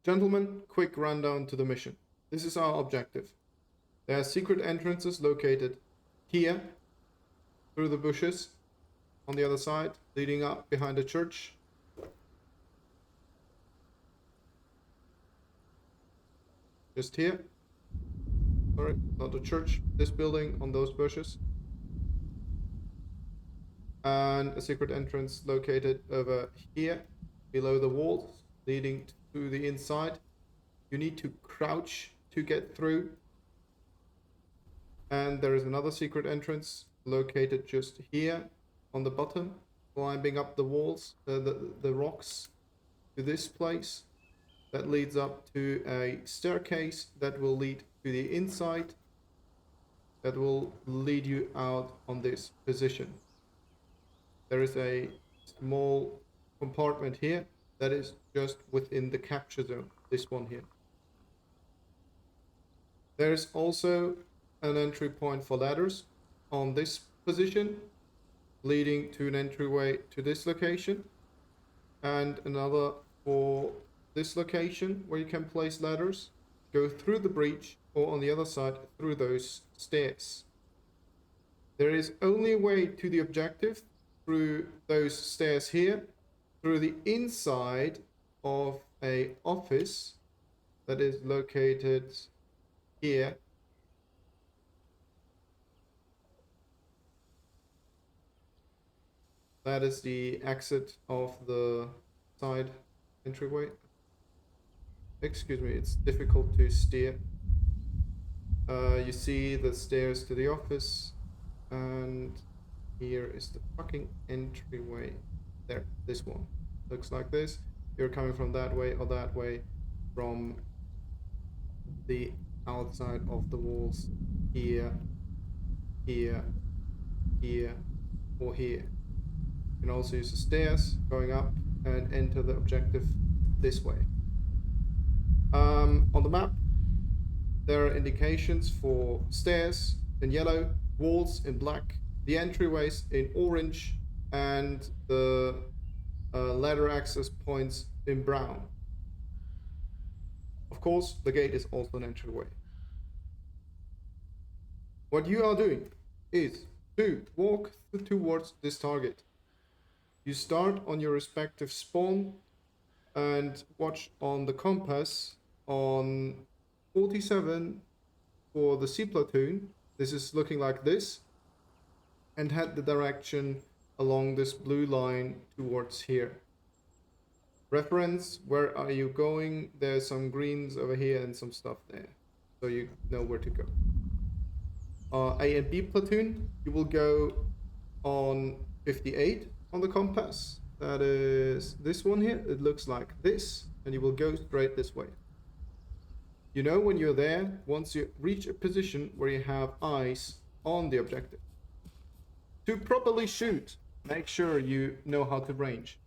Gentlemen, quick rundown to the mission. This is our objective. There are secret entrances located here, through the bushes, on the other side, leading up behind the church. Just here. Sorry, not the church, this building on those bushes. And a secret entrance located over here, below the walls, leading to the inside. You need to crouch to get through. And there is another secret entrance located just here on the bottom, climbing up the walls, the rocks to this place. That leads up to a staircase that will lead to the inside, that will lead you out on this position. There is a small compartment here that is just within the capture zone, this one here. There's also an entry point for ladders on this position, leading to an entryway to this location, and another for this location where you can place ladders, go through the breach, or on the other side through those stairs. There is only a way to the objective through those stairs here, through the inside of a office that is located here. That is the exit of the side entryway. Excuse me, it's difficult to steer. You see the stairs to the office, and here is the fucking entryway. There, this one. Looks like this. You're coming from that way or that way, from the outside of the walls. Here, here, here, or here. You can also use the stairs going up and enter the objective this way. On the map, there are indications for stairs in yellow, walls in black, the entryways in orange, and the ladder access points in brown. Of course, the gate is also an entryway. What you are doing is to walk towards this target. You start on your respective spawn and watch on the compass on 47 for the C platoon. This is looking like this, and head the direction along this blue line towards here. Reference, where are you going? There's some greens over here and some stuff there, so you know where to go. A and B platoon, you will go on 58 on the compass. That is this one here. It looks like this, and you will go straight this way. You know when you're there, once you reach a position where you have eyes on the objective. To properly shoot, make sure you know how to range.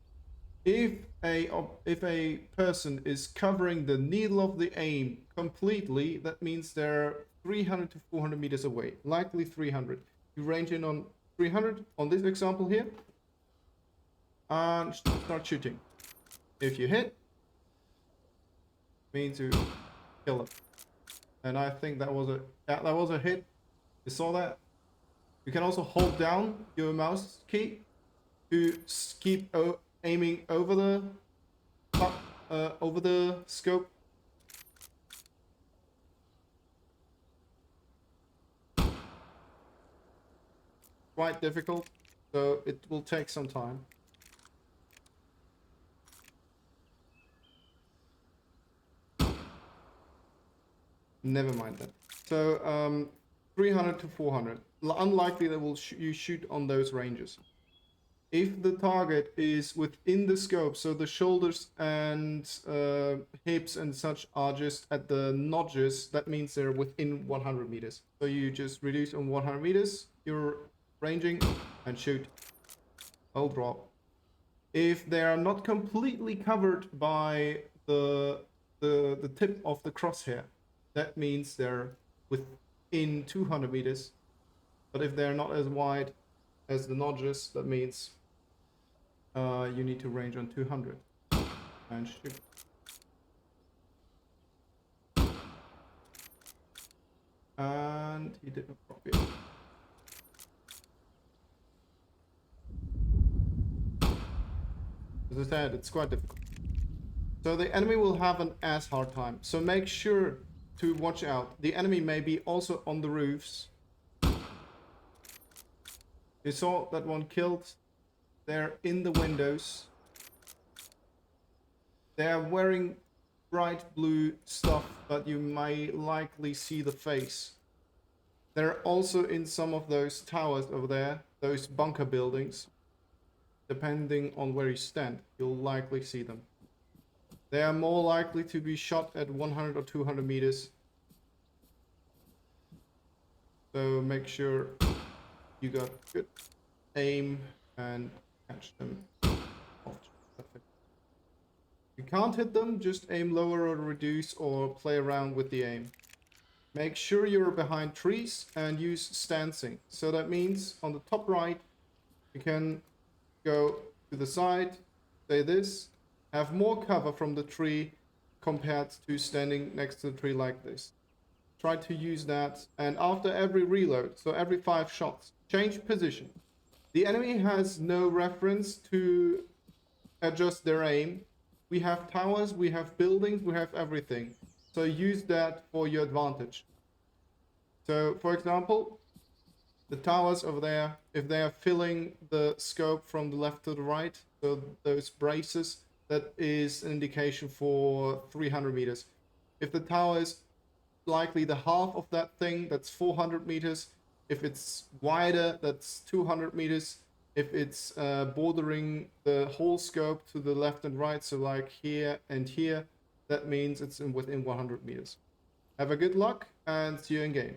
If a person is covering the needle of the aim completely, that means they're 300 to 400 meters away, likely 300. You range in on 300 on this example here, and start shooting. If you hit, means you kill it. And I think that was a hit. You saw that? You can also hold down your mouse key to keep aiming over the scope. Quite difficult, so it will take some time. Never mind that. So 300 to 400. Unlikely that you shoot on those ranges. If the target is within the scope, so the shoulders and hips and such are just at the notches, that means they're within 100 meters. So you just reduce on 100 meters, you're ranging, and shoot. I'll drop. If they are not completely covered by the tip of the crosshair, that means they're within 200 meters. But if they're not as wide as the notches, that means you need to range on 200 and shoot. And he did not copy it. As I said, it's quite difficult. So the enemy will have an ass hard time. So make sure to watch out. The enemy may be also on the roofs. You saw that one killed. They're in the windows. They're wearing bright blue stuff, but you may likely see the face. They're also in some of those towers over there, those bunker buildings. Depending on where you stand, you'll likely see them. They are more likely to be shot at 100 or 200 meters. So make sure you got good aim and catch them. Perfect. If you can't hit them, just aim lower or reduce or play around with the aim. Make sure you're behind trees and use stancing. So that means on the top right, you can go to the side, say this, have more cover from the tree compared to standing next to the tree like this. Try to use that, and after every reload, so every 5 shots, change position. The enemy has no reference to adjust their aim. We have towers, we have buildings, we have everything. So use that for your advantage. So for example, the towers over there, if they are filling the scope from the left to the right, so those braces, that is an indication for 300 meters. If the tower is likely the half of that thing, that's 400 meters. If it's wider, that's 200 meters. If it's bordering the whole scope to the left and right, so like here and here, that means it's within 100 meters. Have a good luck and see you in game.